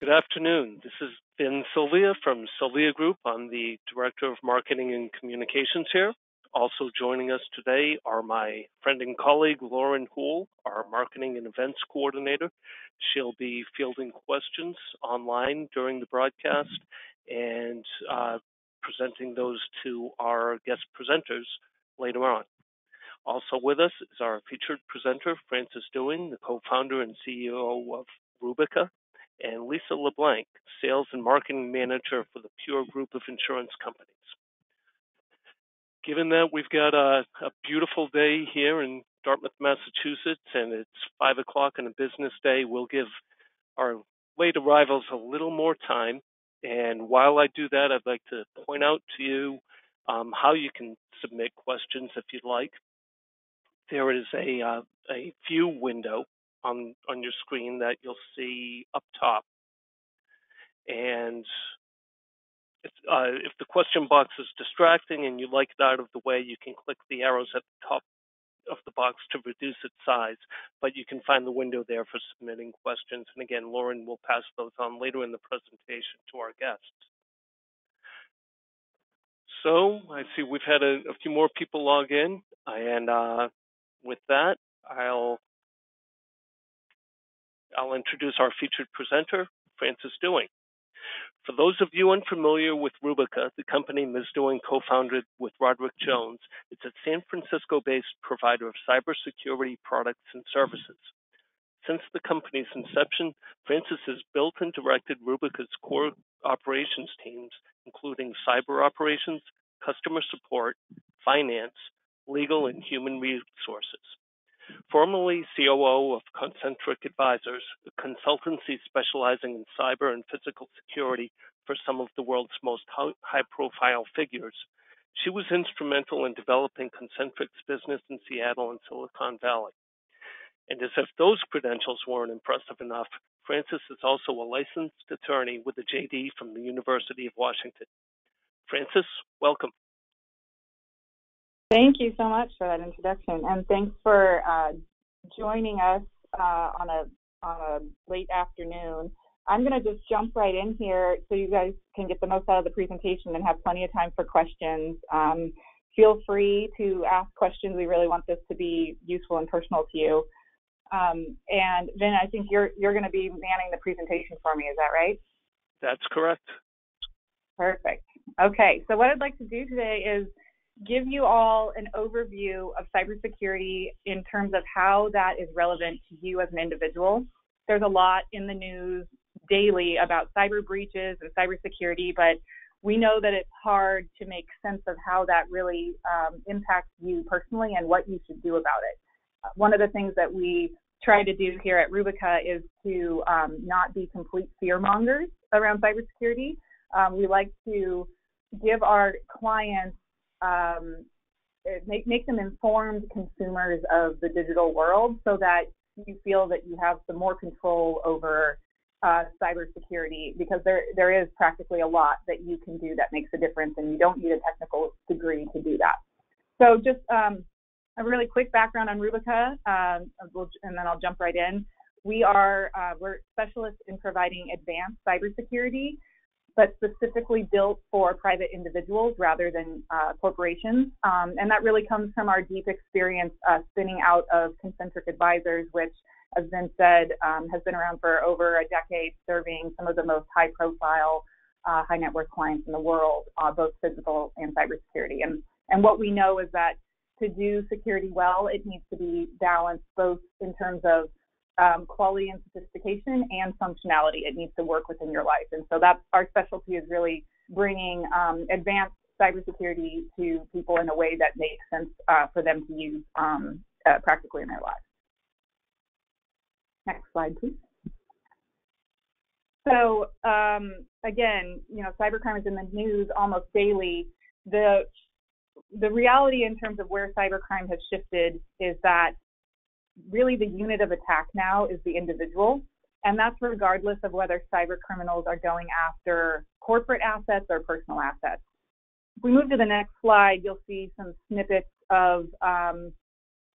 Good afternoon. This is Vin Sylvia from Sylvia Group. I'm the Director of Marketing and Communications here. Also joining us today are my friend and colleague, Lauren Houle, our Marketing and Events Coordinator. She'll be fielding questions online during the broadcast and presenting those to our guest presenters later on. Also with us is our featured presenter, Frances Dewing, the co-founder and CEO of Rubica, and Lisa LeBlanc, Sales and Marketing Manager for the Pure Group of Insurance Companies. Given that we've got a beautiful day here in Dartmouth, Massachusetts, and it's 5 o'clock on a business day, we'll give our late arrivals a little more time. And while I do that, I'd like to point out to you how you can submit questions if you'd like. There is a view window on your screen that you'll see up top. And if the question box is distracting and you'd like it out of the way, you can click the arrows at the top of the box to reduce its size. But you can find the window there for submitting questions. And again, Lauren will pass those on later in the presentation to our guests. So I see we've had a few more people log in. And with that, I'll introduce our featured presenter, Frances Dewing. For those of you unfamiliar with Rubica, the company Ms. Dewing co-founded with Roderick Jones, it's a San Francisco-based provider of cybersecurity products and services. Since the company's inception, Frances has built and directed Rubica's core operations teams, including cyber operations, customer support, finance, legal, and human resources. Formerly COO of Concentric Advisors, a consultancy specializing in cyber and physical security for some of the world's most high-profile figures, she was instrumental in developing Concentric's business in Seattle and Silicon Valley. And as if those credentials weren't impressive enough, Frances is also a licensed attorney with a JD from the University of Washington. Frances, welcome. Thank you so much for that introduction, and thanks for joining us on a late afternoon. I'm going to just jump right in here so you guys can get the most out of the presentation and have plenty of time for questions. Feel free to ask questions. We really want this to be useful and personal to you. And Vin, I think you're going to be manning the presentation for me. Is that right? That's correct. Perfect. Okay, so what I'd like to do today is give you all an overview of cybersecurity in terms of how that is relevant to you as an individual. There's a lot in the news daily about cyber breaches and cybersecurity, but we know that it's hard to make sense of how that really impacts you personally and what you should do about it. One of the things that we try to do here at Rubica is to not be complete fearmongers around cybersecurity. We like to give our clients make them informed consumers of the digital world so that you feel that you have some more control over cybersecurity, because there is practically a lot that you can do that makes a difference, and you don't need a technical degree to do that. So just a really quick background on Rubica, and then I'll jump right in. We're specialists in providing advanced cybersecurity, but specifically built for private individuals rather than corporations. And that really comes from our deep experience spinning out of Concentric Advisors, which, as Vin said, has been around for over a decade, serving some of the most high-profile, high-net-worth clients in the world, both physical and cybersecurity. And what we know is that to do security well, it needs to be balanced both in terms of quality and sophistication and functionality. It needs to work within your life. And so that's our specialty, is really bringing advanced cybersecurity to people in a way that makes sense for them to use practically in their lives. Next slide, please. So again, cybercrime is in the news almost daily. The reality in terms of where cybercrime has shifted is that really the unit of attack now is the individual, and that's regardless of whether cyber criminals are going after corporate assets or personal assets. If we move to the next slide, you'll see some snippets of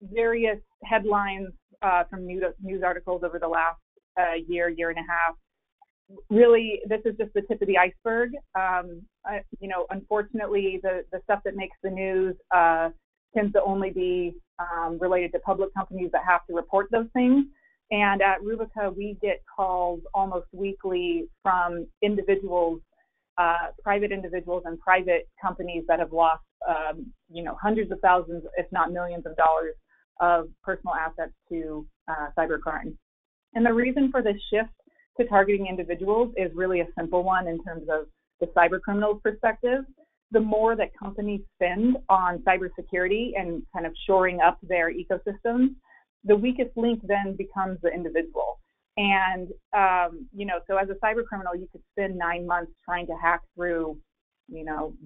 various headlines from news articles over the last year and a half really, this is just the tip of the iceberg. Unfortunately, the stuff that makes the news tends to only be related to public companies that have to report those things. And at Rubica, we get calls almost weekly from individuals, private individuals and private companies that have lost, hundreds of thousands, if not millions of dollars of personal assets to cybercrime. And the reason for this shift to targeting individuals is really a simple one in terms of the cyber criminal's perspective. The more that companies spend on cybersecurity and kind of shoring up their ecosystems, the weakest link then becomes the individual. And, so as a cyber criminal, you could spend 9 months trying to hack through,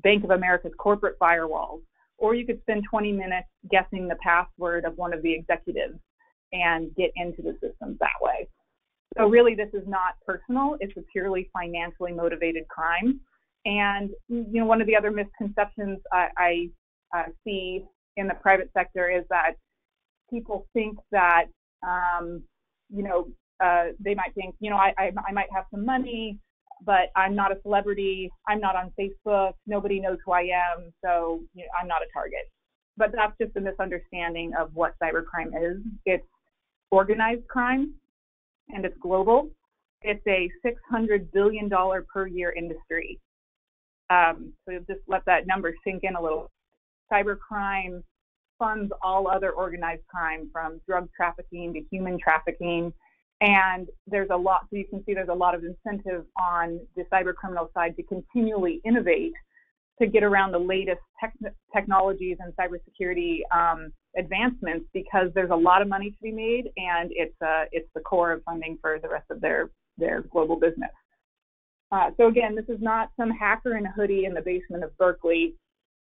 Bank of America's corporate firewalls, or you could spend 20 minutes guessing the password of one of the executives and get into the systems that way. So really, this is not personal. It's a purely financially motivated crime. And, one of the other misconceptions I see in the private sector is that people think that, they might think, I might have some money, but I'm not a celebrity. I'm not on Facebook. Nobody knows who I am. So I'm not a target. But that's just a misunderstanding of what cybercrime is. It's organized crime, and it's global. It's a $600 billion per year industry. So just let that number sink in a little. Cybercrime funds all other organized crime, from drug trafficking to human trafficking. And there's a lot, so you can see there's a lot of incentive on the cyber criminal side to continually innovate to get around the latest technologies and cybersecurity advancements, because there's a lot of money to be made, and it's the core of funding for the rest of their global business. So again, this is not some hacker in a hoodie in the basement of Berkeley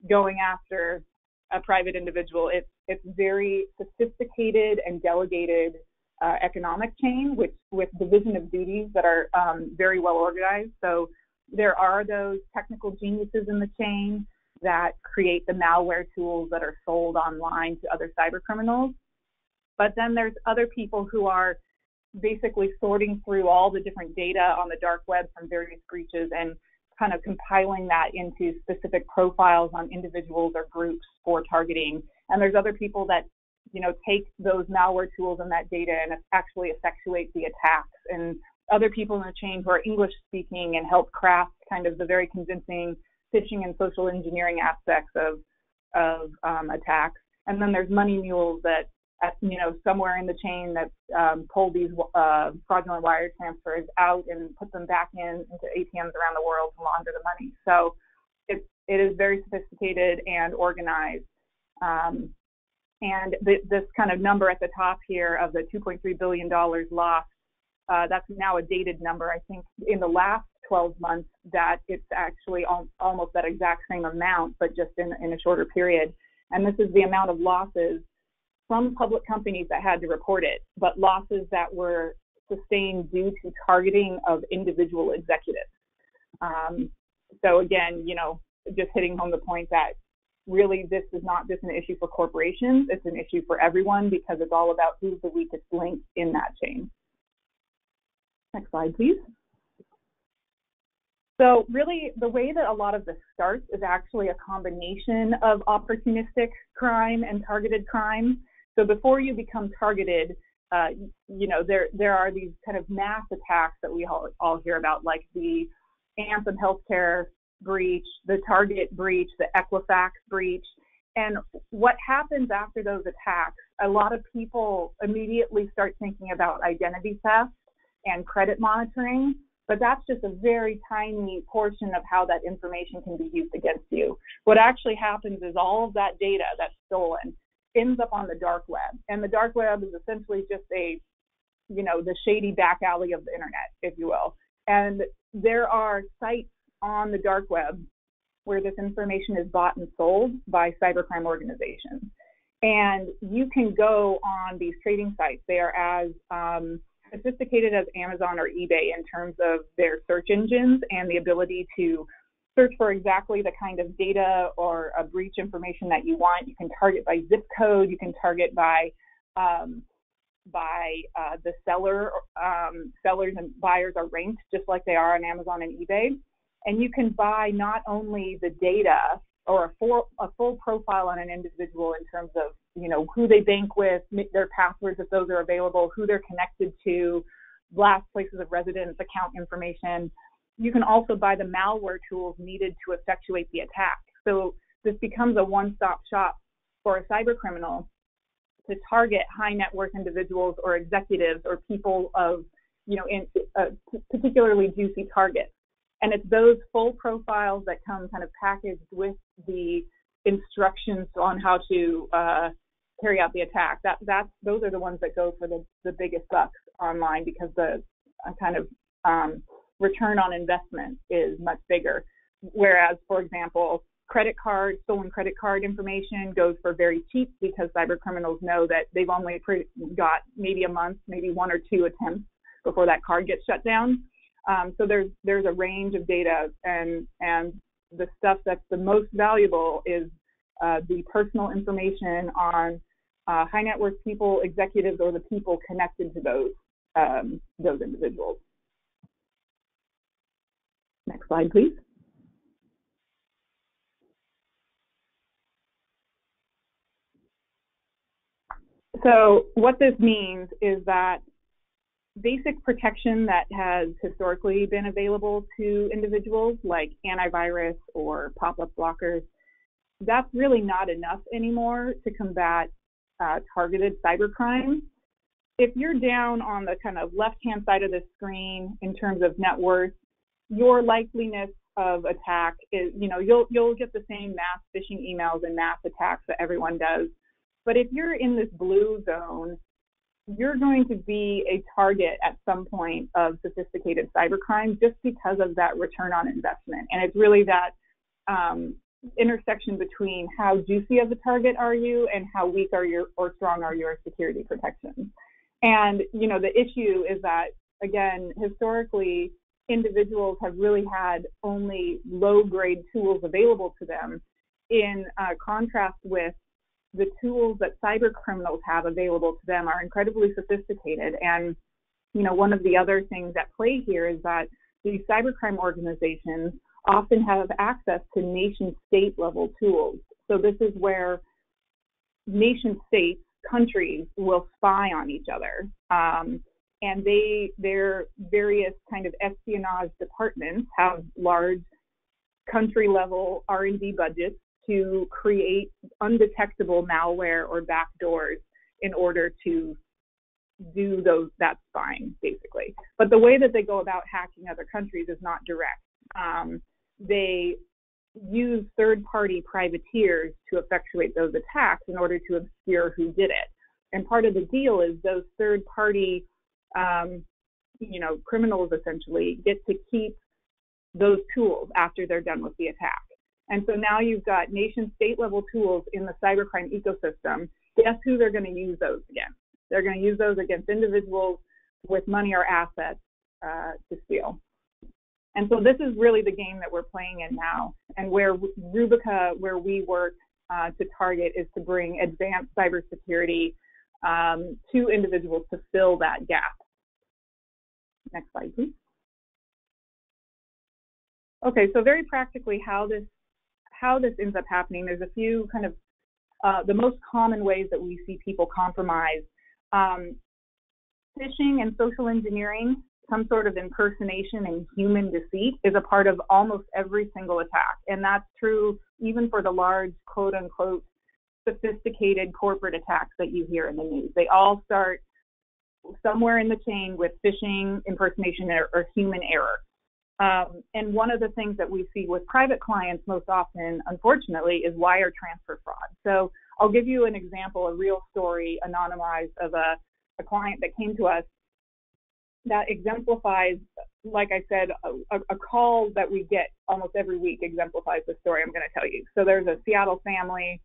going after a private individual. It's very sophisticated and delegated economic chain with division of duties that are very well organized. So there are those technical geniuses in the chain that create the malware tools that are sold online to other cyber criminals. But then there's other people who are basically sorting through all the different data on the dark web from various breaches and kind of compiling that into specific profiles on individuals or groups for targeting. And there's other people that, take those malware tools and that data and actually effectuate the attacks, and other people in the chain who are English speaking and help craft kind of the very convincing phishing and social engineering aspects of attacks. And then there's money mules that, somewhere in the chain that pull these fraudulent wire transfers out and put them back into ATMs around the world to launder the money. So it is very sophisticated and organized. And this kind of number at the top here of the $2.3 billion lost, that's now a dated number. I think in the last 12 months that it's actually almost that exact same amount, but just in a shorter period. And this is the amount of losses from public companies that had to report it, but losses that were sustained due to targeting of individual executives. So again, just hitting home the point that really this is not just an issue for corporations, it's an issue for everyone, because it's all about who's the weakest link in that chain. Next slide, please. So really, the way that a lot of this starts is actually a combination of opportunistic crime and targeted crime. So before you become targeted, there are these kind of mass attacks that we all hear about, like the Anthem Healthcare breach, the Target breach, the Equifax breach. And what happens after those attacks, a lot of people immediately start thinking about identity theft and credit monitoring, but that's just a very tiny portion of how that information can be used against you. What actually happens is all of that data that's stolen ends up on the dark web. And the dark web is essentially just the shady back alley of the internet, if you will. And there are sites on the dark web where this information is bought and sold by cybercrime organizations. And you can go on these trading sites. They are as sophisticated as Amazon or eBay in terms of their search engines and the ability to search for exactly the kind of data or a breach information that you want. You can target by zip code. You can target by by the seller. Sellers and buyers are ranked just like they are on Amazon and eBay. And you can buy not only the data or a full profile on an individual in terms of, who they bank with, their passwords if those are available, who they're connected to, last places of residence, account information. You can also buy the malware tools needed to effectuate the attack. So this becomes a one-stop shop for a cyber criminal to target high net worth individuals or executives or people of, particularly juicy targets. And it's those full profiles that come kind of packaged with the instructions on how to carry out the attack. Those are the ones that go for the biggest bucks online, because the kind of return on investment is much bigger. Whereas, for example, stolen credit card information goes for very cheap, because cyber criminals know that they've only got maybe a month, maybe one or two attempts before that card gets shut down. So there's a range of data, and the stuff that's the most valuable is the personal information on high net worth people, executives, or the people connected to those individuals. Next slide, please. So what this means is that basic protection that has historically been available to individuals, like antivirus or pop-up blockers, that's really not enough anymore to combat targeted cybercrime. If you're down on the kind of left-hand side of the screen in terms of net worth, your likeliness of attack is, you'll get the same mass phishing emails and mass attacks that everyone does. But if you're in this blue zone, you're going to be a target at some point of sophisticated cybercrime just because of that return on investment. And it's really that intersection between how juicy of a target are you and how weak are your or strong are your security protections. And, the issue is that, again, historically, individuals have really had only low-grade tools available to them, in contrast with the tools that cyber criminals have available to them are incredibly sophisticated. And, one of the other things at play here is that these cybercrime organizations often have access to nation-state level tools. So this is where nation-states, countries, will spy on each other. And their various kind of espionage departments have large country-level R&D budgets to create undetectable malware or backdoors in order to do that spying, basically. But the way that they go about hacking other countries is not direct. They use third-party privateers to effectuate those attacks in order to obscure who did it. And part of the deal is those third-party, criminals essentially get to keep those tools after they're done with the attack. And so now you've got nation-state level tools in the cybercrime ecosystem. Guess who they're going to use those against? They're going to use those against individuals with money or assets to steal. And so this is really the game that we're playing in now. And where Rubica, where we work to target, is to bring advanced cybersecurity to individuals to fill that gap. Next slide, please. Okay, so very practically how this ends up happening, there's a few kind of the most common ways that we see people compromise. Phishing and social engineering, some sort of impersonation and human deceit, is a part of almost every single attack. And that's true even for the large, quote unquote, sophisticated corporate attacks that you hear in the news. They all start somewhere in the chain with phishing, impersonation, or human error. And one of the things that we see with private clients most often, unfortunately, is wire transfer fraud. So I'll give you an example, a real story, anonymized, of a client that came to us that exemplifies, like I said, a call that we get almost every week exemplifies the story I'm going to tell you. So there's a Seattle family,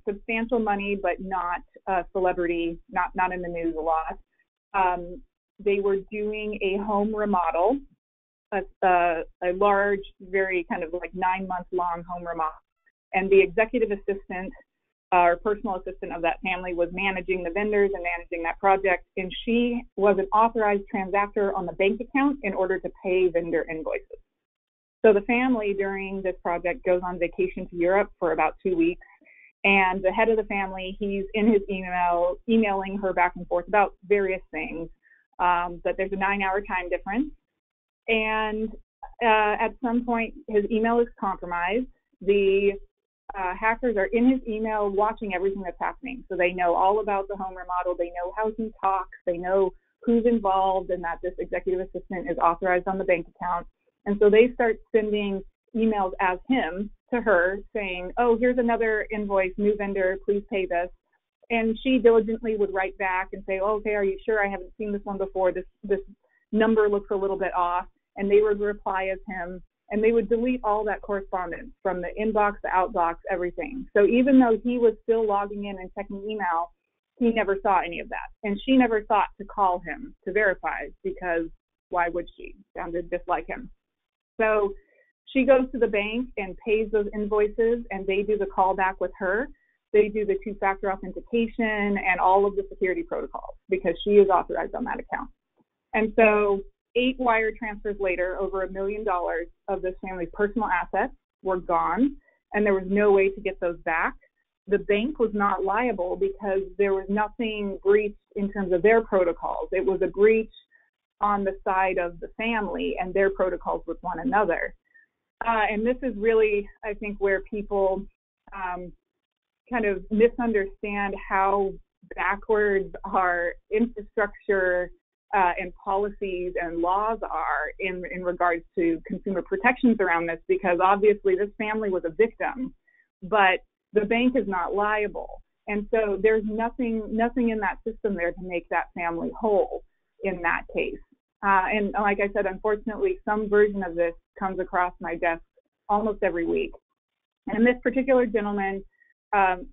substantial money, but not a celebrity, not in the news a lot. They were doing a home remodel, a large, very kind of like 9-month long home remodel. And the executive assistant our personal assistant of that family, was managing the vendors and managing that project, and she was an authorized transactor on the bank account in order to pay vendor invoices. So the family during this project goes on vacation to Europe for about 2 weeks, and the head of the family, he's in his emailing her back and forth about various things, but there's a 9-hour time difference. And at some point, his email is compromised. The hackers are in his email watching everything that's happening. So they know all about the home remodel. They know how he talks. They know who's involved and that this executive assistant is authorized on the bank account. And so they start sending emails as him to her saying, oh, here's another invoice, new vendor, please pay this. And she diligently would write back and say, oh, okay, are you sure? I haven't seen this one before. This number looks a little bit off. And they would reply as him, and they would delete all that correspondence from the inbox, the outbox, everything. So even though he was still logging in and checking email, he never saw any of that. And she never thought to call him to verify, because why would she? Sounded just like him. So she goes to the bank and pays those invoices, and they do the callback with her. They do the two-factor authentication and all of the security protocols because she is authorized on that account. And so 8 wire transfers later, over $1 million of this family's personal assets were gone, and there was no way to get those back. The bank was not liable because there was nothing breached in terms of their protocols. It was a breach on the side of the family and their protocols with one another. And this is really, I think, where people kind of misunderstand how backwards our infrastructure and policies and laws are in regards to consumer protections around this, because obviously this family was a victim, but the bank is not liable. And so there's nothing in that system there to make that family whole in that case. And like I said, unfortunately, some version of this comes across my desk almost every week. And this particular gentleman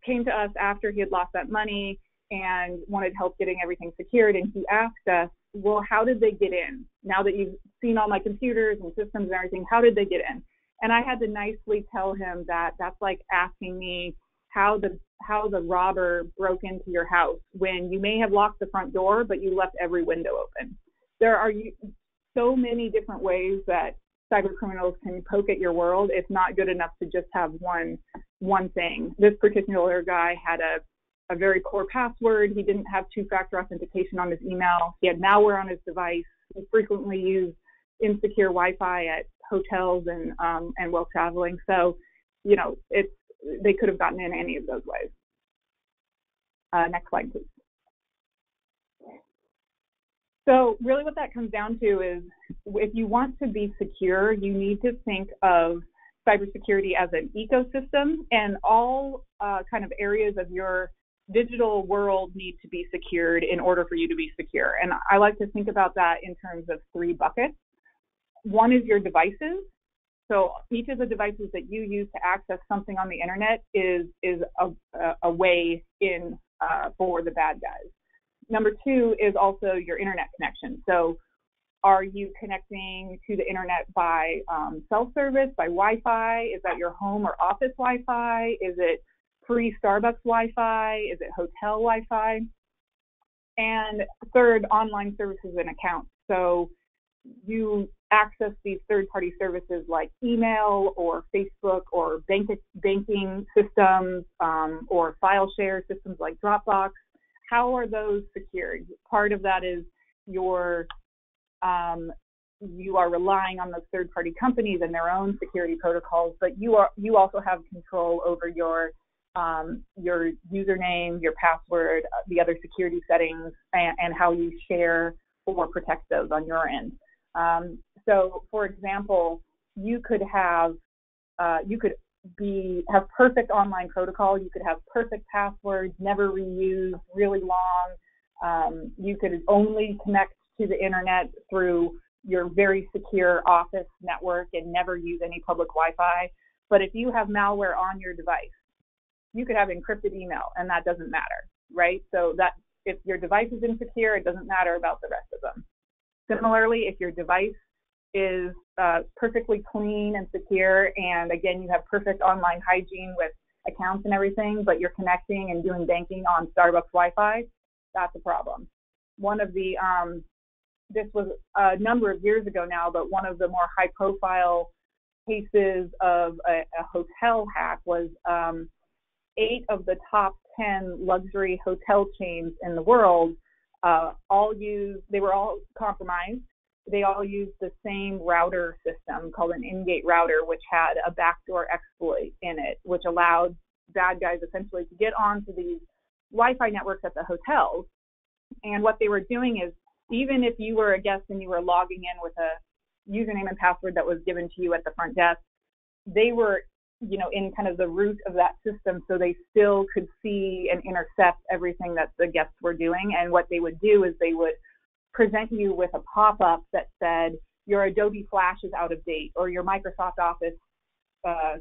came to us after he had lost that money and wanted help getting everything secured. And he asked us, well, how did they get in? Now that you've seen all my computers and systems and everything, how did they get in? And I had to nicely tell him that that's like asking me how the robber broke into your house when you may have locked the front door, but you left every window open. There are so many different ways that cyber criminals can poke at your world. It's not good enough to just have one thing. This particular guy had a very core password. He didn't have two-factor authentication on his email. He had malware on his device. He frequently used insecure Wi-Fi at hotels and while traveling. So, they could have gotten in any of those ways. Next slide, please. So really what that comes down to is, if you want to be secure, you need to think of cybersecurity as an ecosystem, and all kind of areas of your digital world need to be secured in order for you to be secure. And I like to think about that in terms of 3 buckets. One is your devices. So each of the devices that you use to access something on the internet is a way in for the bad guys. Number 2 is also your internet connection. So are you connecting to the internet by cell service, by Wi-Fi? Is that your home or office Wi-Fi? Is it free Starbucks Wi-Fi? Is it hotel Wi-Fi? And third, online services and accounts. So you access these third-party services like email or Facebook or banking systems or file share systems like Dropbox. How are those secured? Part of that is you are relying on those third-party companies and their own security protocols, but you also have control over your username, your password, the other security settings, and how you share or protect those on your end. So, for example, you could have perfect online protocol. You could have perfect passwords, never reused, really long. You could only connect to the internet through your very secure office network and never use any public Wi-Fi. But if you have malware on your device, you could have encrypted email, and that doesn't matter, right? So that if your device is insecure, it doesn't matter about the rest of them. Similarly, if your device is perfectly clean and secure, and again, you have perfect online hygiene with accounts and everything, but you're connecting and doing banking on Starbucks Wi-Fi, that's a problem. One of the, this was a number of years ago now, but one of the more high profile cases of a hotel hack was 8 of the top 10 luxury hotel chains in the world they were all compromised. They all used the same router system called an in-gate router, which had a backdoor exploit in it, which allowed bad guys essentially to get onto these Wi-Fi networks at the hotels. And what they were doing is, even if you were a guest and you were logging in with a username and password that was given to you at the front desk, they were, in kind of the root of that system, so they still could see and intercept everything that the guests were doing. And what they would do is they would present you with a pop-up that said, your Adobe Flash is out of date, or your Microsoft Office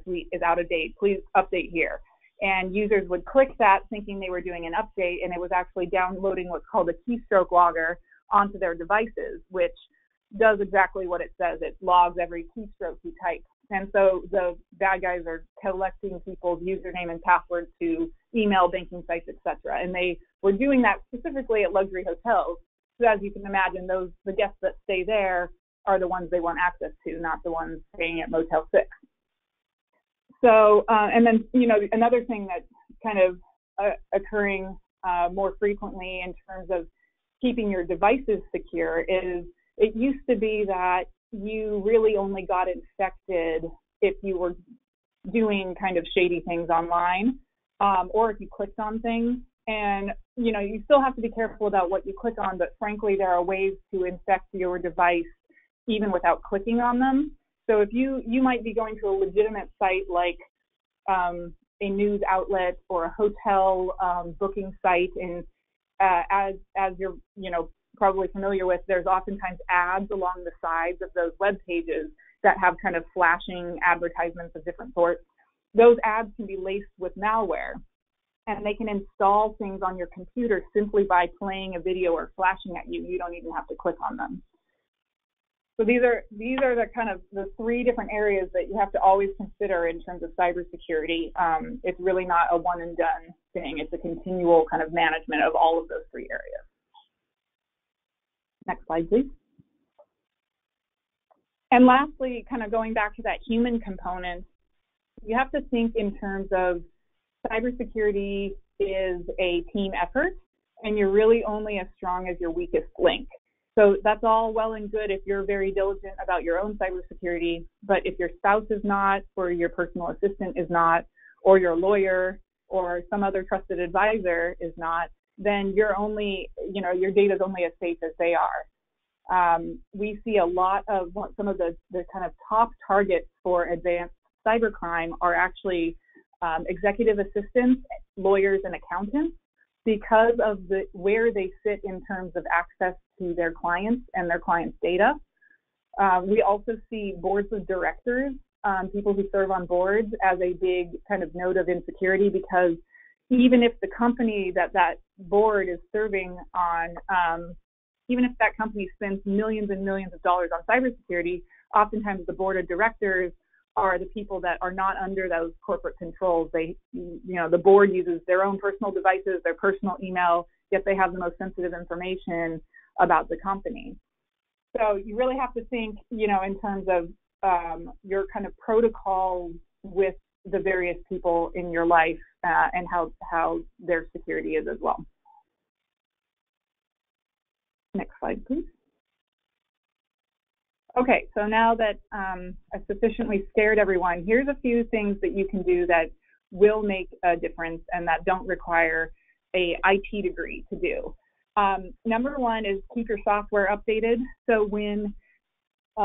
suite is out of date, please update here. And users would click that thinking they were doing an update, and it was actually downloading what's called a keystroke logger onto their devices, which does exactly what it says. It logs every keystroke you type. And so the bad guys are collecting people's username and passwords to email, banking sites, etc. And they were doing that specifically at luxury hotels. So as you can imagine, the guests that stay there are the ones they want access to, not the ones staying at Motel 6. So, and then, another thing that's kind of occurring more frequently in terms of keeping your devices secure is, it used to be that you really only got infected if you were doing kind of shady things online, or if you clicked on things. And, you still have to be careful about what you click on, but frankly, there are ways to infect your device even without clicking on them. So if you might be going to a legitimate site like a news outlet or a hotel booking site, and as you're, probably familiar with, there's oftentimes ads along the sides of those web pages that have kind of flashing advertisements of different sorts. Those ads can be laced with malware, and they can install things on your computer simply by playing a video or flashing at you. You don't even have to click on them. So these are the kind of the 3 different areas that you have to always consider in terms of cybersecurity. It's really not a one and done thing. It's a continual kind of management of all of those 3 areas. Next slide, please. And lastly, kind of going back to that human component, you have to think in terms of cybersecurity is a team effort, and you're really only as strong as your weakest link. So that's all well and good if you're very diligent about your own cybersecurity, but if your spouse is not, or your personal assistant is not, or your lawyer or some other trusted advisor is not, then you're only, your data is only as safe as they are. We see a lot of some of the kind of top targets for advanced cybercrime are actually executive assistants, lawyers, and accountants, because of where they sit in terms of access to their clients and their clients' data. We also see boards of directors, people who serve on boards, as a big kind of note of insecurity, because even if the company that board is serving on, even if that company spends millions and millions of dollars on cybersecurity, oftentimes the board of directors are the people that are not under those corporate controls. The board uses their own personal devices, their personal email, yet they have the most sensitive information about the company. So you really have to think, in terms of your kind of protocols with the various people in your life and how their security is as well. Next slide, please. Okay, so now that I've sufficiently scared everyone, here's a few things that you can do that will make a difference and that don't require a IT degree to do. Number 1 is keep your software updated. So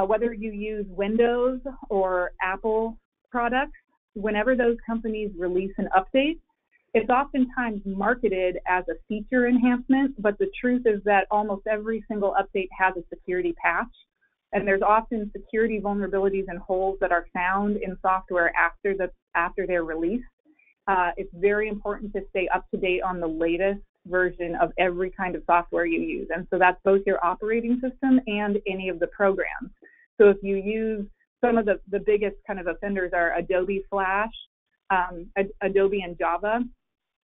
whether you use Windows or Apple products, whenever those companies release an update, it's oftentimes marketed as a feature enhancement, but the truth is that almost every single update has a security patch. And there's often security vulnerabilities and holes that are found in software after they're released. It's very important to stay up to date on the latest version of every kind of software you use. And so that's both your operating system and any of the programs. So if you use some of the biggest kind of offenders are Adobe Flash, Adobe and Java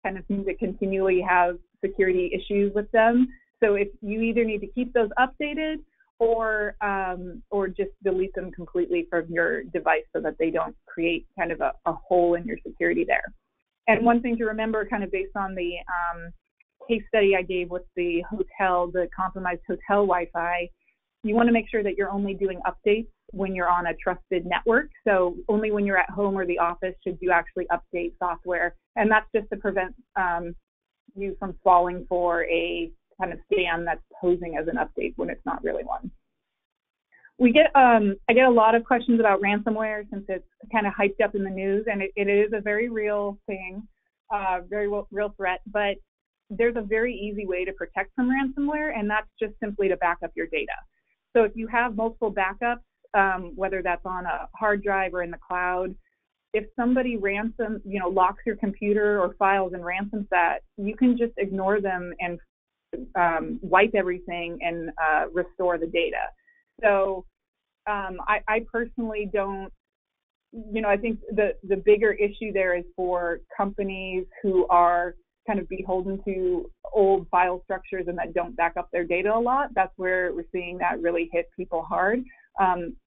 kind of seem to continually have security issues with them. So if you either need to keep those updated or just delete them completely from your device so that they don't create kind of a hole in your security there. And one thing to remember, kind of based on the case study I gave with the compromised hotel Wi-Fi, you want to make sure that you're only doing updates when you're on a trusted network. So only when you're at home or the office should you actually update software. And that's just to prevent you from falling for a kind of scam that's posing as an update when it's not really one. I get a lot of questions about ransomware since it's kind of hyped up in the news, and it is a very real thing, real threat, but there's a very easy way to protect from ransomware, and that's just simply to back up your data. So if you have multiple backups, whether that's on a hard drive or in the cloud, if somebody locks your computer or files and ransoms that, you can just ignore them and wipe everything and restore the data. So I personally don't, I think the bigger issue there is for companies who are kind of beholden to old file structures and that don't back up their data a lot. That's where we're seeing that really hit people hard.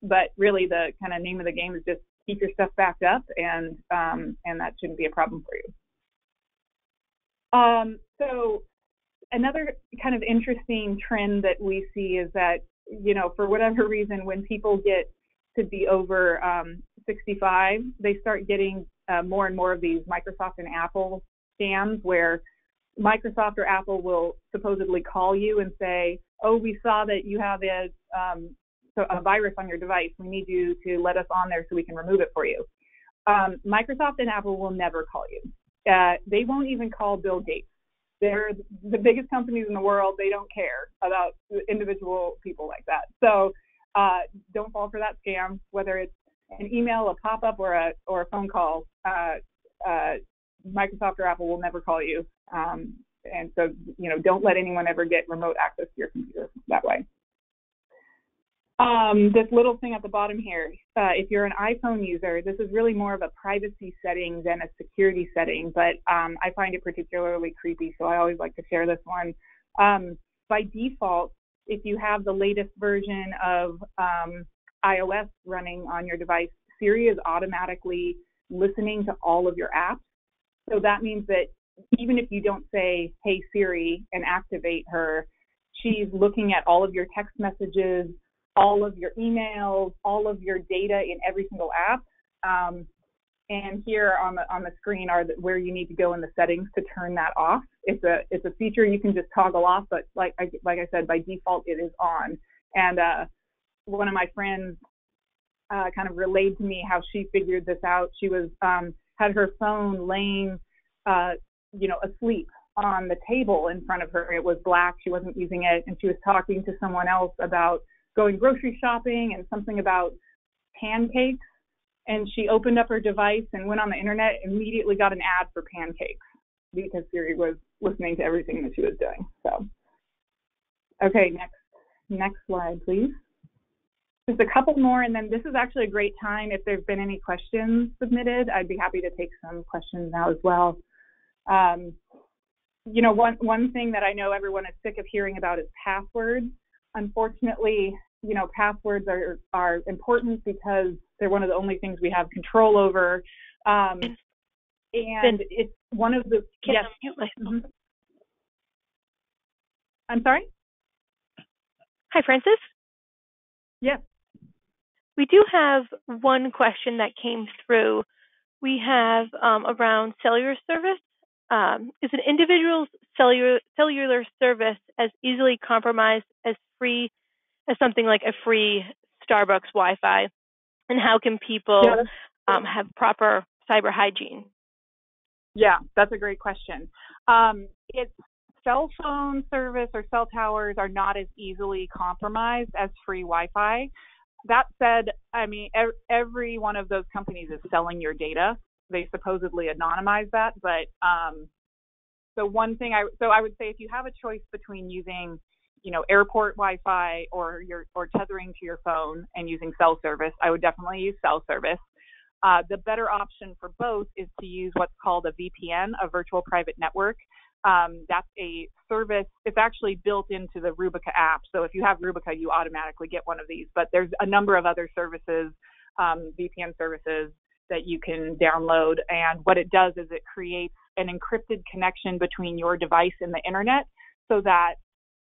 But really the kind of name of the game is just keep your stuff backed up, and that shouldn't be a problem for you. So another kind of interesting trend that we see is that, for whatever reason, when people get to be over 65, they start getting more and more of these Microsoft and Apple scams where Microsoft or Apple will supposedly call you and say, oh, we saw that you have a virus on your device. We need you to let us on there so we can remove it for you. Microsoft and Apple will never call you. They won't even call Bill Gates. They're the biggest companies in the world. They don't care about individual people like that. So don't fall for that scam, whether it's an email, a pop-up, or a phone call. Microsoft or Apple will never call you. And so, don't let anyone ever get remote access to your computer that way. This little thing at the bottom here, if you're an iPhone user, this is really more of a privacy setting than a security setting, but I find it particularly creepy, so I always like to share this one. By default, if you have the latest version of iOS running on your device, Siri is automatically listening to all of your apps. So that means that even if you don't say, hey, Siri, and activate her, she's looking at all of your text messages, all of your emails, all of your data in every single app. And here on the screen are where you need to go in the settings to turn that off. It's a feature you can just toggle off, but like I said, by default it is on. And one of my friends kind of relayed to me how she figured this out. She was had her phone laying asleep on the table in front of her. It was black. She wasn't using it, and she was talking to someone else about going grocery shopping and something about pancakes. And she opened up her device and went on the internet, immediately got an ad for pancakes because Siri was listening to everything that she was doing. So, okay, next slide, please. Just a couple more, and then this is actually a great time. If there's been any questions submitted, I'd be happy to take some questions now as well. One thing that I know everyone is sick of hearing about is passwords. Unfortunately, passwords are important because they're one of the only things we have control over. And it's one of the... Yes. Mm-hmm. I'm sorry? Hi, Francis. Yes. We do have one question that came through. We have around cellular service. Is an individual's cellular service as easily compromised as something like a free Starbucks Wi-Fi? And how can people have proper cyber hygiene? Yeah, that's a great question. It's cell phone service or cell towers are not as easily compromised as free Wi-Fi. That said, I mean, every one of those companies is selling your data. They supposedly anonymize that, but the one thing I would say, if you have a choice between using, airport Wi-Fi or tethering to your phone and using cell service, I would definitely use cell service. The better option for both is to use what's called a VPN, a virtual private network. That's a service. It's actually built into the Rubica app. So if you have Rubica, you automatically get one of these. But there's a number of other services, VPN services, that you can download. And what it does is it creates an encrypted connection between your device and the internet so that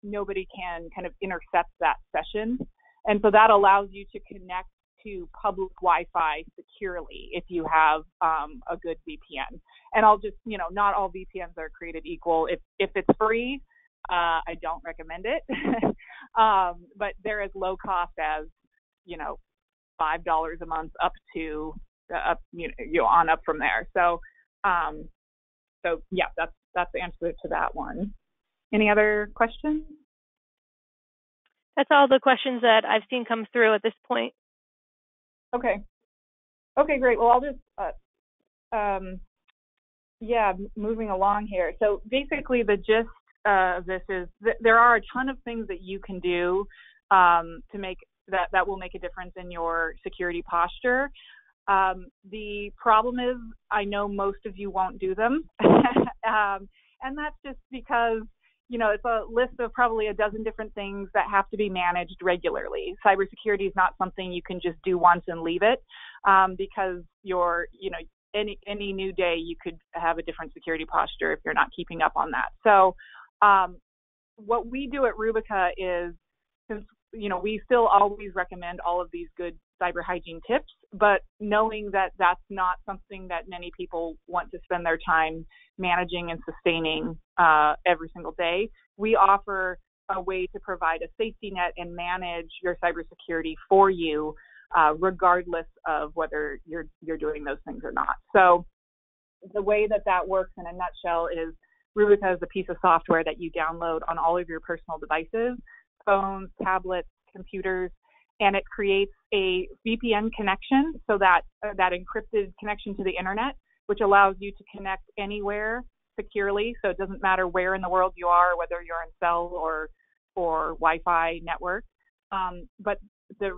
nobody can kind of intercept that session. And so that allows you to connect to public Wi-Fi securely if you have a good VPN. And I'll just, not all VPNs are created equal. If it's free, I don't recommend it. But they're as low cost as, $5 a month up to on up from there. So yeah, that's the answer to that one. Any other questions? That's all the questions that I've seen come through at this point. Okay, great. Well, I'll just, moving along here. So basically the gist of this is there are a ton of things that you can do to make that will make a difference in your security posture. The problem is I know most of you won't do them. And that's just because it's a list of probably a dozen different things that have to be managed regularly. Cybersecurity is not something you can just do once and leave it, because any new day you could have a different security posture if you're not keeping up on that. So what we do at Rubica is, since we still always recommend all of these good cyber hygiene tips, but knowing that that's not something that many people want to spend their time managing and sustaining every single day, we offer a way to provide a safety net and manage your cybersecurity for you, regardless of whether you're doing those things or not. So the way that works in a nutshell is Rubica is a piece of software that you download on all of your personal devices, phones, tablets, computers, and it creates a VPN connection, so that encrypted connection to the internet, which allows you to connect anywhere securely. So it doesn't matter where in the world you are, whether you're in cell or Wi-Fi network. But the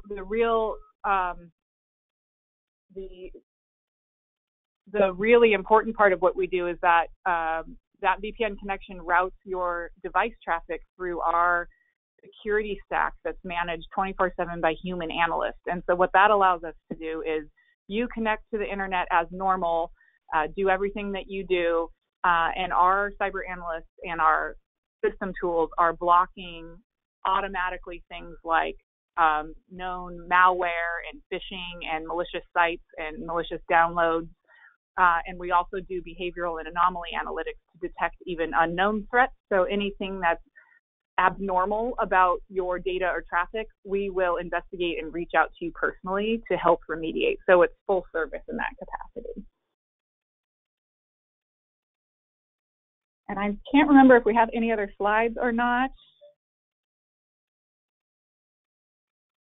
really important part of what we do is that that VPN connection routes your device traffic through our security stack that's managed 24/7 by human analysts. And so what that allows us to do is you connect to the internet as normal, do everything that you do, and our cyber analysts and our system tools are blocking automatically things like known malware and phishing and malicious sites and malicious downloads. And we also do behavioral and anomaly analytics to detect even unknown threats. So anything that's abnormal about your data or traffic, we will investigate and reach out to you personally to help remediate. So it's full service in that capacity. And I can't remember if we have any other slides or not.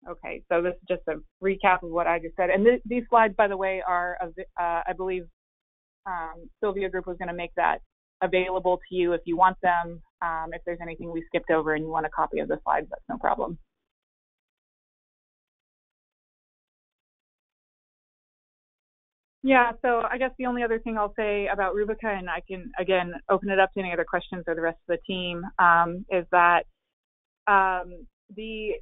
Okay, so this is just a recap of what I just said. And these slides, by the way, are, I believe, Sylvia Group was going to make that available to you if you want them. If there's anything we skipped over and you want a copy of the slides, that's no problem. Yeah, so I guess the only other thing I'll say about Rubica, and I can, again, open it up to any other questions or the rest of the team, is that the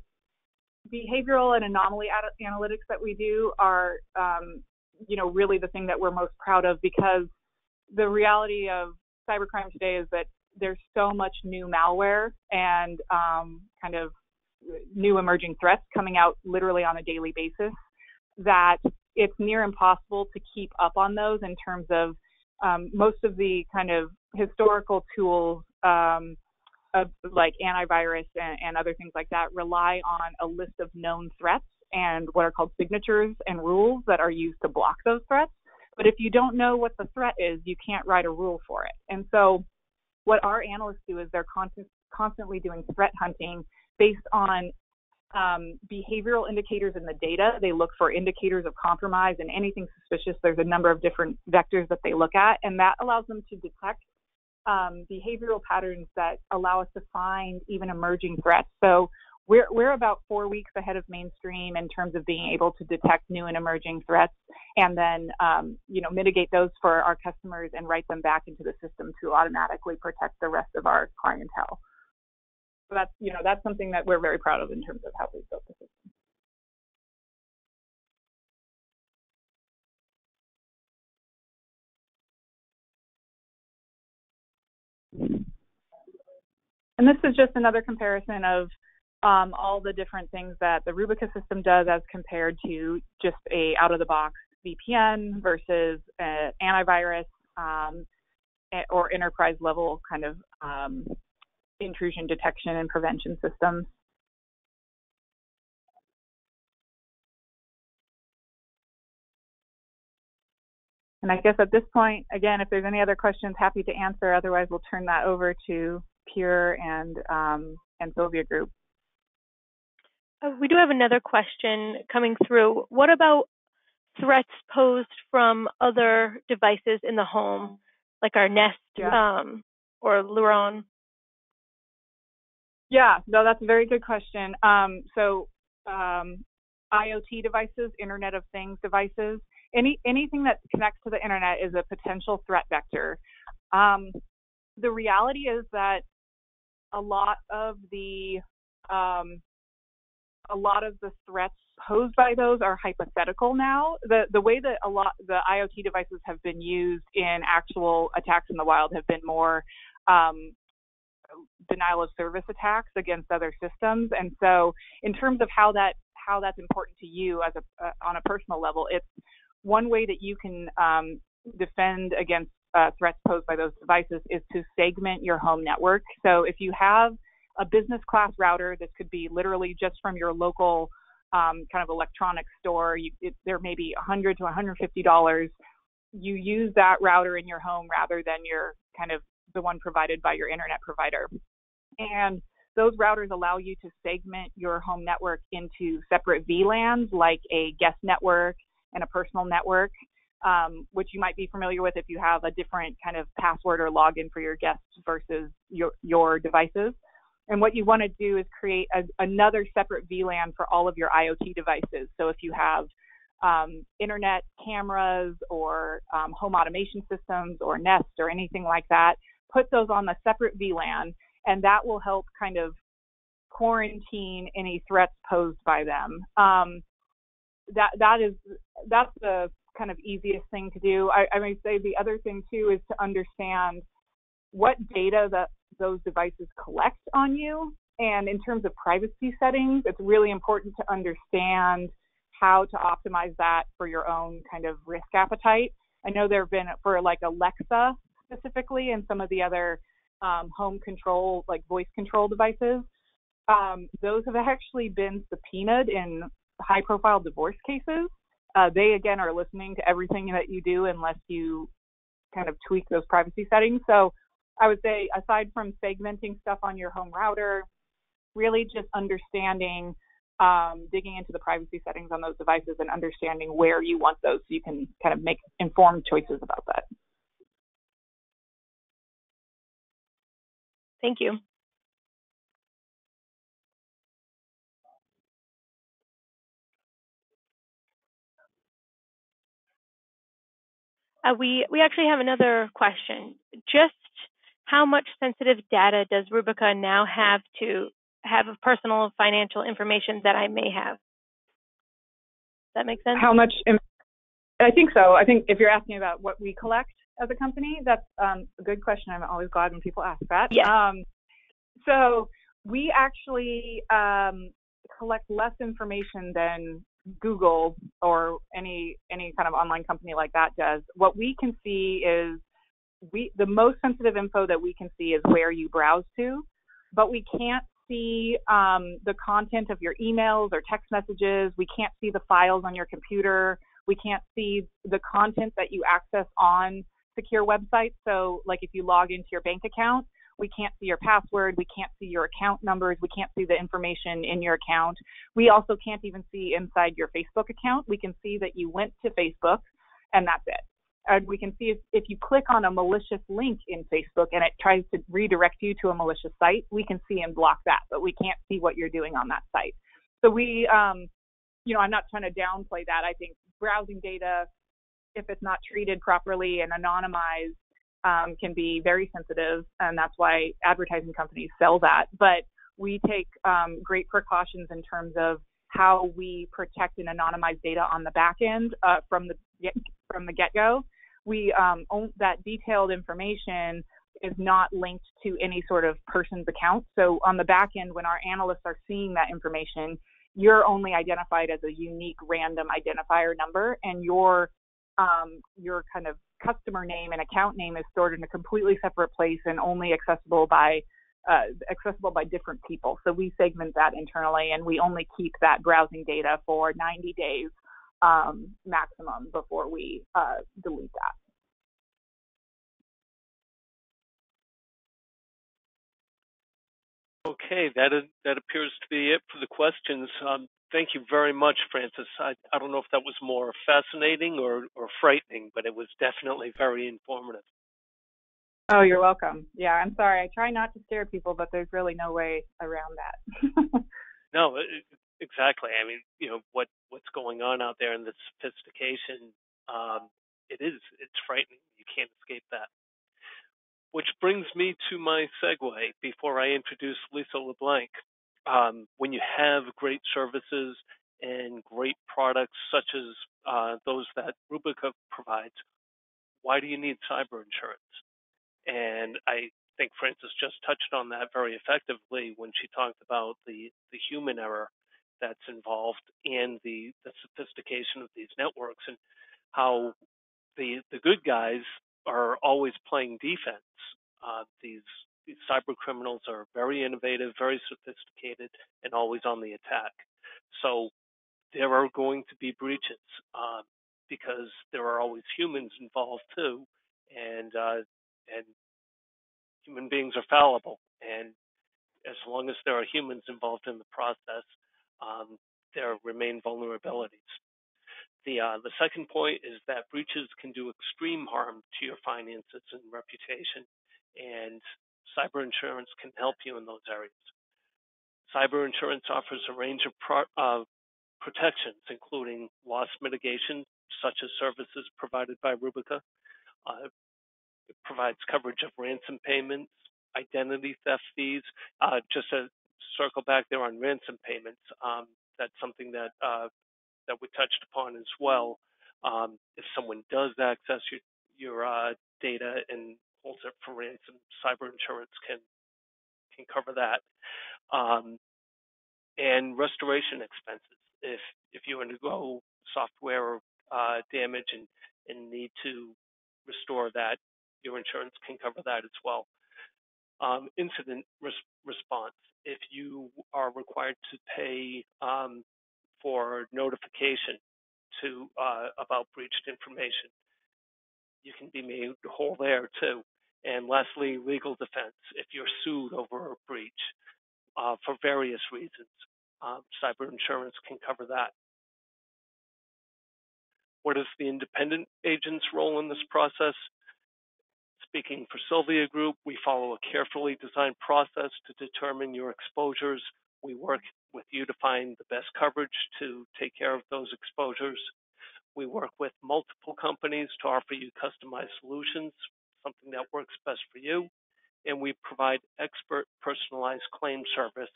behavioral and anomaly analytics that we do are, really the thing that we're most proud of, because the reality of cybercrime today is that there's so much new malware and kind of new emerging threats coming out literally on a daily basis that it's near impossible to keep up on those in terms of most of the kind of historical tools like antivirus and other things like that rely on a list of known threats and what are called signatures and rules that are used to block those threats. But if you don't know what the threat is, you can't write a rule for it. And so what our analysts do is they're constantly doing threat hunting based on behavioral indicators in the data. They look for indicators of compromise and anything suspicious. There's a number of different vectors that they look at, and that allows them to detect behavioral patterns that allow us to find even emerging threats. So we're about 4 weeks ahead of mainstream in terms of being able to detect new and emerging threats, and then mitigate those for our customers and write them back into the system to automatically protect the rest of our clientele. So that's something that we're very proud of in terms of how we built the system. And this is just another comparison of all the different things that the Rubica system does as compared to just a out-of-the-box VPN versus antivirus or enterprise-level kind of intrusion detection and prevention systems. And I guess at this point, again, if there's any other questions, happy to answer. Otherwise, we'll turn that over to Pure and Sylvia Group. We do have another question coming through. What about threats posed from other devices in the home, like our Nest or Luron? Yeah, no, that's a very good question. So IoT devices, Internet of Things devices, anything that connects to the internet is a potential threat vector. The reality is that a lot of the threats posed by those are hypothetical now. The way that the IoT devices have been used in actual attacks in the wild have been more denial of service attacks against other systems. And so in terms of how that's important to you as on a personal level, it's one way that you can defend against threats posed by those devices is to segment your home network. So if you have a business class router, this could be literally just from your local kind of electronics store. There may be $100 to $150. You use that router in your home rather than your kind of the one provided by your internet provider. And those routers allow you to segment your home network into separate VLANs, like a guest network and a personal network, which you might be familiar with if you have a different kind of password or login for your guests versus your devices. And what you want to do is create another separate VLAN for all of your IoT devices. So if you have internet cameras or home automation systems or Nest or anything like that, put those on a separate VLAN, and that will help kind of quarantine any threats posed by them. That's the kind of easiest thing to do. I may say the other thing too is to understand what data that those devices collect on you. And in terms of privacy settings, it's really important to understand how to optimize that for your own kind of risk appetite. I know there have been, for like Alexa specifically and some of the other home control, like voice control devices, those have actually been subpoenaed in high profile divorce cases. They, again, are listening to everything that you do unless you kind of tweak those privacy settings. So I would say, aside from segmenting stuff on your home router, really just understanding, digging into the privacy settings on those devices and understanding where you want those so you can kind of make informed choices about that. Thank you. We actually have another question. Just how much sensitive data does Rubica now have of personal financial information that I may have? Does that make sense? How much? I think so. I think if you're asking about what we collect as a company, that's a good question. I'm always glad when people ask that. Yeah. So we actually collect less information than Google or any kind of online company like that does. What we can see is the most sensitive info that we can see is where you browse to, but we can't see the content of your emails or text messages. We can't see the files on your computer. We can't see the content that you access on secure websites. So like if you log into your bank account, we can't see your password. We can't see your account numbers. We can't see the information in your account. We also can't even see inside your Facebook account. We can see that you went to Facebook, and that's it. we can see if you click on a malicious link in Facebook and it tries to redirect you to a malicious site, we can see and block that, but we can't see what you're doing on that site. So we, you know, I'm not trying to downplay that. I think browsing data, if it's not treated properly and anonymized, can be very sensitive, and that's why advertising companies sell that. But we take great precautions in terms of how we protect and anonymize data on the back end from the get-go. We own that detailed information is not linked to any sort of person's account. So on the back end, when our analysts are seeing that information, you're only identified as a unique random identifier number, and your kind of customer name and account name is stored in a completely separate place and only accessible by different people. So we segment that internally, and we only keep that browsing data for 90 days maximum before we delete that. Okay, that appears to be it for the questions. Thank you very much, Frances. I don't know if that was more fascinating or frightening, but it was definitely very informative. Oh, you're welcome. Yeah, I'm sorry. I try not to scare people, but there's really no way around that. No, exactly. I mean, you know, what's going on out there in the sophistication, it's frightening. You can't escape that. Which brings me to my segue before I introduce Lisa LeBlanc. When you have great services and great products such as those that Rubica provides, why do you need cyber insurance? And I think Frances just touched on that very effectively when she talked about the human error that's involved and the sophistication of these networks and how the good guys are always playing defense. These cyber criminals are very innovative, very sophisticated, and always on the attack. So there are going to be breaches because there are always humans involved too, and human beings are fallible. And as long as there are humans involved in the process, there remain vulnerabilities. The second point is that breaches can do extreme harm to your finances and reputation, and cyber insurance can help you in those areas. Cyber insurance offers a range of protections, including loss mitigation, such as services provided by Rubica. It provides coverage of ransom payments, identity theft fees. Just to circle back there on ransom payments, that's something that we touched upon as well. If someone does access your data and holds it for ransom, cyber insurance can cover that. And restoration expenses. If you undergo software damage and need to restore that, your insurance can cover that as well. Incident response. If you are required to pay for notification about breached information, you can be made whole there too. And lastly, legal defense. If you're sued over a breach for various reasons, cyber insurance can cover that. What is the independent agent's role in this process? Speaking for Sylvia Group, we follow a carefully designed process to determine your exposures. We work with you to find the best coverage to take care of those exposures. We work with multiple companies to offer you customized solutions, something that works best for you. And we provide expert personalized claim service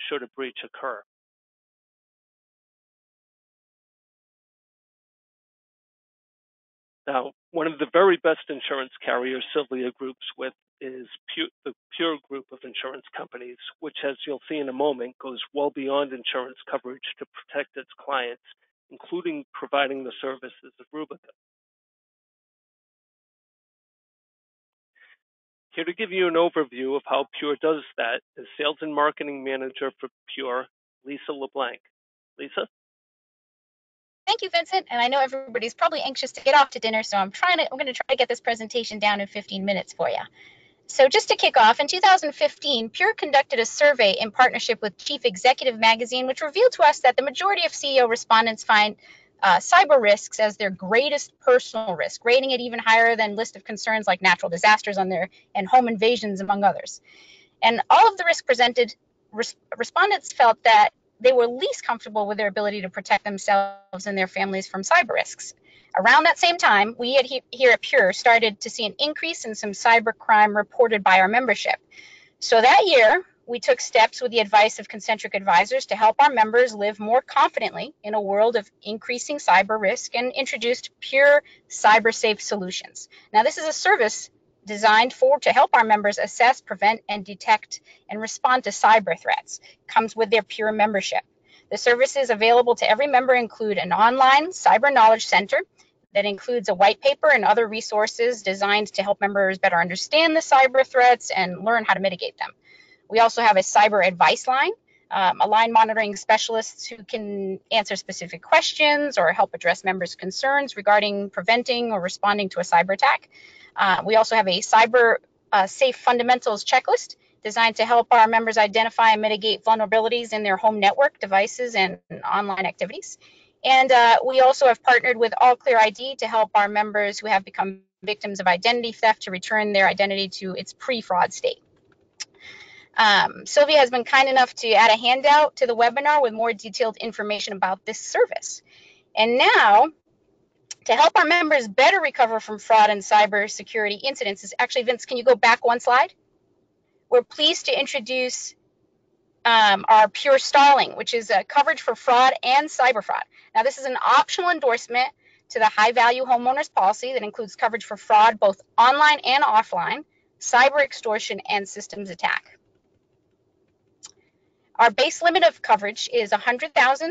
should a breach occur. Now, one of the very best insurance carriers Sylvia Group's with is the Pure Group of insurance companies, which, as you'll see in a moment, goes well beyond insurance coverage to protect its clients, including providing the services of Rubica. Here to give you an overview of how Pure does that is Sales and Marketing Manager for Pure, Lisa LeBlanc. Lisa? Thank you, Vincent. And I know everybody's probably anxious to get off to dinner, so I'm going to try to get this presentation down in 15 minutes for you. So just to kick off, in 2015, Pure conducted a survey in partnership with Chief Executive Magazine, which revealed to us that the majority of CEO respondents find cyber risks as their greatest personal risk, rating it even higher than list of concerns like natural disasters and home invasions, among others. And all of the risks presented, respondents felt that they were least comfortable with their ability to protect themselves and their families from cyber risks. Around that same time, we here at Pure started to see an increase in some cybercrime reported by our membership. So that year, we took steps with the advice of concentric advisors to help our members live more confidently in a world of increasing cyber risk and introduced Pure Cyber Safe Solutions. Now, this is a service designed to help our members assess, prevent, and detect and respond to cyber threats. It comes with their Pure membership. The services available to every member include an online cyber knowledge center that includes a white paper and other resources designed to help members better understand the cyber threats and learn how to mitigate them. We also have a cyber advice line, a line monitoring specialists who can answer specific questions or help address members' concerns regarding preventing or responding to a cyber attack. We also have a cyber safe fundamentals checklist designed to help our members identify and mitigate vulnerabilities in their home network devices and online activities. And we also have partnered with All Clear ID to help our members who have become victims of identity theft to return their identity to its pre-fraud state. Sylvia has been kind enough to add a handout to the webinar with more detailed information about this service. And now, to help our members better recover from fraud and cybersecurity incidents, actually, Vince, can you go back one slide? We're pleased to introduce our Pure Starling, which is coverage for fraud and cyber fraud. Now, this is an optional endorsement to the high value homeowners policy that includes coverage for fraud, both online and offline, cyber extortion, and systems attack. Our base limit of coverage is $100,000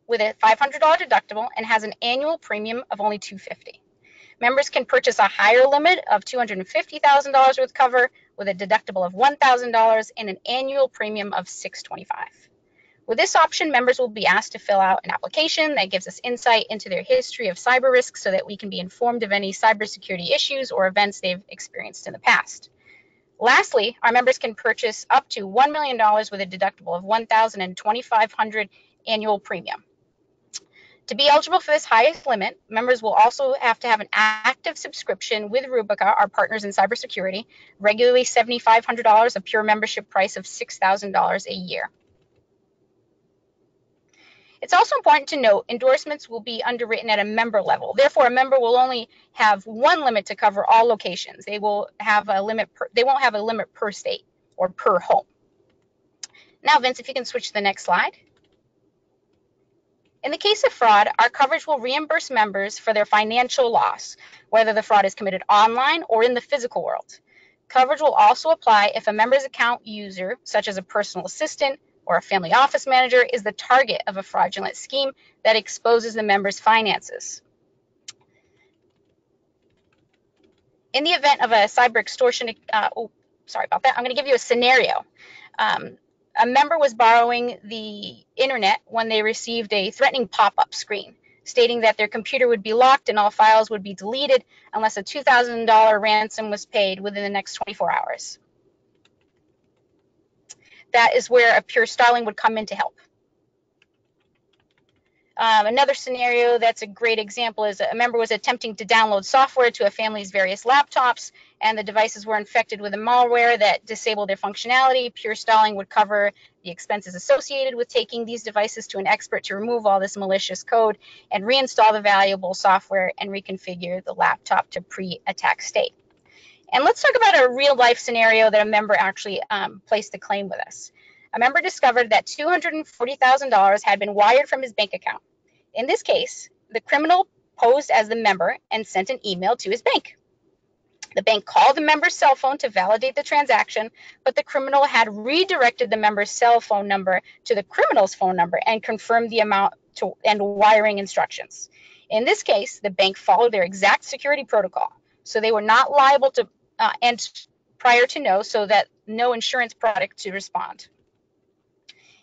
with a $500 deductible and has an annual premium of only $250. Members can purchase a higher limit of $250,000 with cover with a deductible of $1,000 and an annual premium of $625. With this option, members will be asked to fill out an application that gives us insight into their history of cyber risk so that we can be informed of any cybersecurity issues or events they've experienced in the past. Lastly, our members can purchase up to $1 million with a deductible of $1,000 and $2,500 annual premium. To be eligible for this highest limit, members will also have to have an active subscription with Rubica, our partners in cybersecurity, regularly $7,500, a pure membership price of $6,000 a year. It's also important to note endorsements will be underwritten at a member level. Therefore, a member will only have one limit to cover all locations. They will have a limit. They won't have a limit per state or per home. Now, Vince, if you can switch to the next slide. In the case of fraud, our coverage will reimburse members for their financial loss, whether the fraud is committed online or in the physical world. Coverage will also apply if a member's account user, such as a personal assistant or a family office manager, is the target of a fraudulent scheme that exposes the member's finances. In the event of a cyber extortion, sorry about that, I'm going to give you a scenario. A member was borrowing the internet when they received a threatening pop-up screen stating that their computer would be locked and all files would be deleted unless a $2,000 ransom was paid within the next 24 hours. That is where a Pure Starling would come in to help. Another scenario that's a great example is a member was attempting to download software to a family's various laptops, and the devices were infected with a malware that disabled their functionality. Pure Starling would cover the expenses associated with taking these devices to an expert to remove all this malicious code and reinstall the valuable software and reconfigure the laptop to pre-attack state. And let's talk about a real-life scenario that a member actually placed a claim with us. A member discovered that $240,000 had been wired from his bank account. In this case, the criminal posed as the member and sent an email to his bank. The bank called the member's cell phone to validate the transaction, but the criminal had redirected the member's cell phone number to the criminal's phone number and confirmed the amount and wiring instructions. In this case, the bank followed their exact security protocol, so they were not liable to and prior to know, so that no insurance product to respond.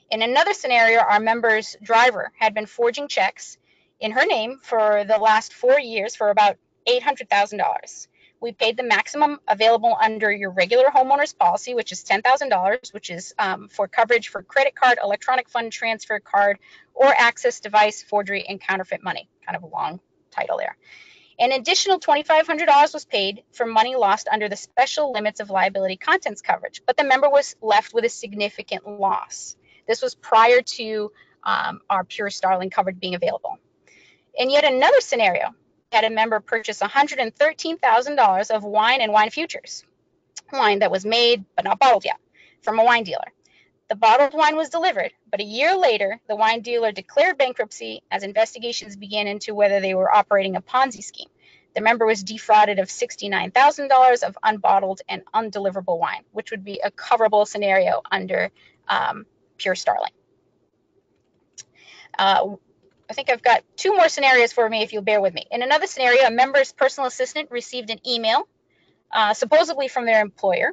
In another scenario, our member's driver had been forging checks in her name for the last 4 years for about $800,000. We paid the maximum available under your regular homeowner's policy, which is $10,000, which is for coverage for credit card, electronic fund transfer card, or access device, forgery, and counterfeit money. Kind of a long title there. An additional $2,500 was paid for money lost under the special limits of liability contents coverage, but the member was left with a significant loss. This was prior to our pure Starling coverage being available. In yet another scenario, had a member purchase $113,000 of wine and wine futures, wine that was made but not bottled yet, from a wine dealer. The bottled wine was delivered, but a year later, the wine dealer declared bankruptcy as investigations began into whether they were operating a Ponzi scheme. The member was defrauded of $69,000 of unbottled and undeliverable wine, which would be a coverable scenario under pure Starling. I think I've got two more scenarios for me if you'll bear with me. In another scenario, a member's personal assistant received an email, supposedly from their employer.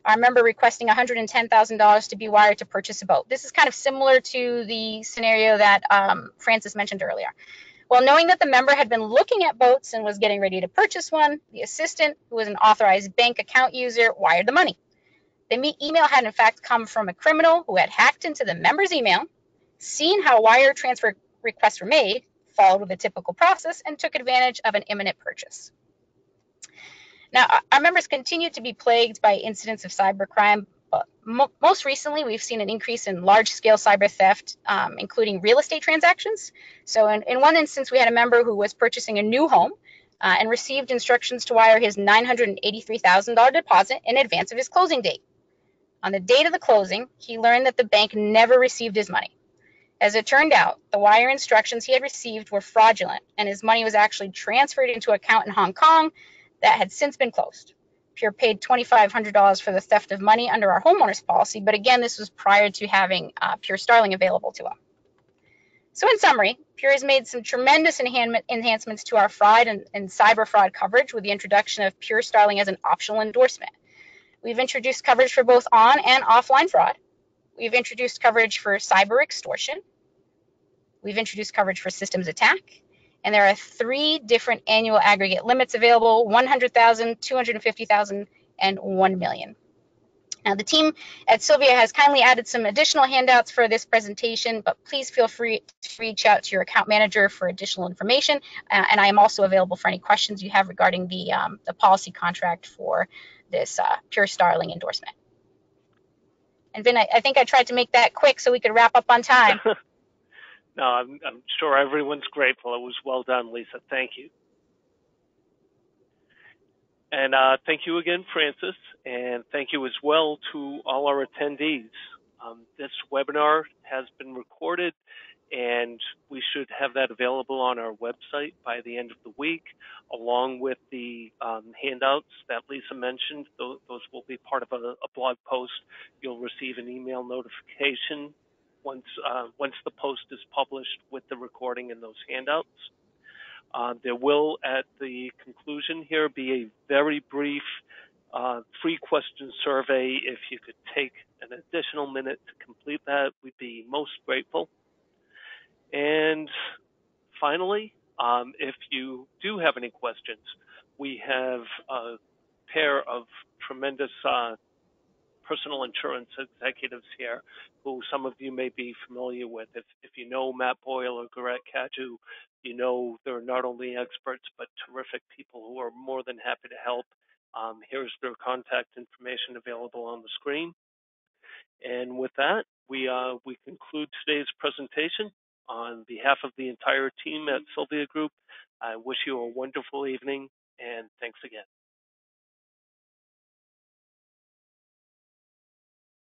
Our member requesting $110,000 to be wired to purchase a boat. This is kind of similar to the scenario that Francis mentioned earlier. Well, knowing that the member had been looking at boats and was getting ready to purchase one, the assistant, who was an authorized bank account user, wired the money. The email had in fact come from a criminal who had hacked into the member's email, seen how wire transfer requests were made, followed with a typical process, and took advantage of an imminent purchase. Now, our members continue to be plagued by incidents of cybercrime, but most recently we've seen an increase in large-scale cyber theft, including real estate transactions. So in one instance, we had a member who was purchasing a new home and received instructions to wire his $983,000 deposit in advance of his closing date. On the date of the closing, he learned that the bank never received his money. As it turned out, the wire instructions he had received were fraudulent, and his money was actually transferred into an account in Hong Kong that had since been closed. Pure paid $2,500 for the theft of money under our homeowner's policy, but again, this was prior to having Pure Starling available to him. So in summary, Pure has made some tremendous enhancements to our fraud and cyber fraud coverage with the introduction of Pure Starling as an optional endorsement. We've introduced coverage for both on and offline fraud. We've introduced coverage for cyber extortion. We've introduced coverage for systems attack. And there are 3 different annual aggregate limits available: $100,000, $250,000, and $1 million. Now, the team at Sylvia has kindly added some additional handouts for this presentation, but please feel free to reach out to your account manager for additional information. And I am also available for any questions you have regarding the policy contract for this Pure Starling endorsement. And Vin, I think I tried to make that quick so we could wrap up on time. No, I'm sure everyone's grateful. It was well done, Lisa. Thank you. And thank you again, Francis, and thank you as well to all our attendees. This webinar has been recorded, and we should have that available on our website by the end of the week, along with the handouts that Lisa mentioned. Those will be part of a blog post. You'll receive an email notification once the post is published with the recording and those handouts. There will, at the conclusion here, be a very brief free question survey. If you could take an additional minute to complete that, we'd be most grateful. And finally, if you do have any questions, we have a pair of tremendous personal insurance executives here who some of you may be familiar with. If you know Matt Boyle or Garrett Caju, you know they're not only experts but terrific people who are more than happy to help. Here's their contact information available on the screen. And with that, we conclude today's presentation. On behalf of the entire team at Sylvia Group, I wish you a wonderful evening, and thanks again.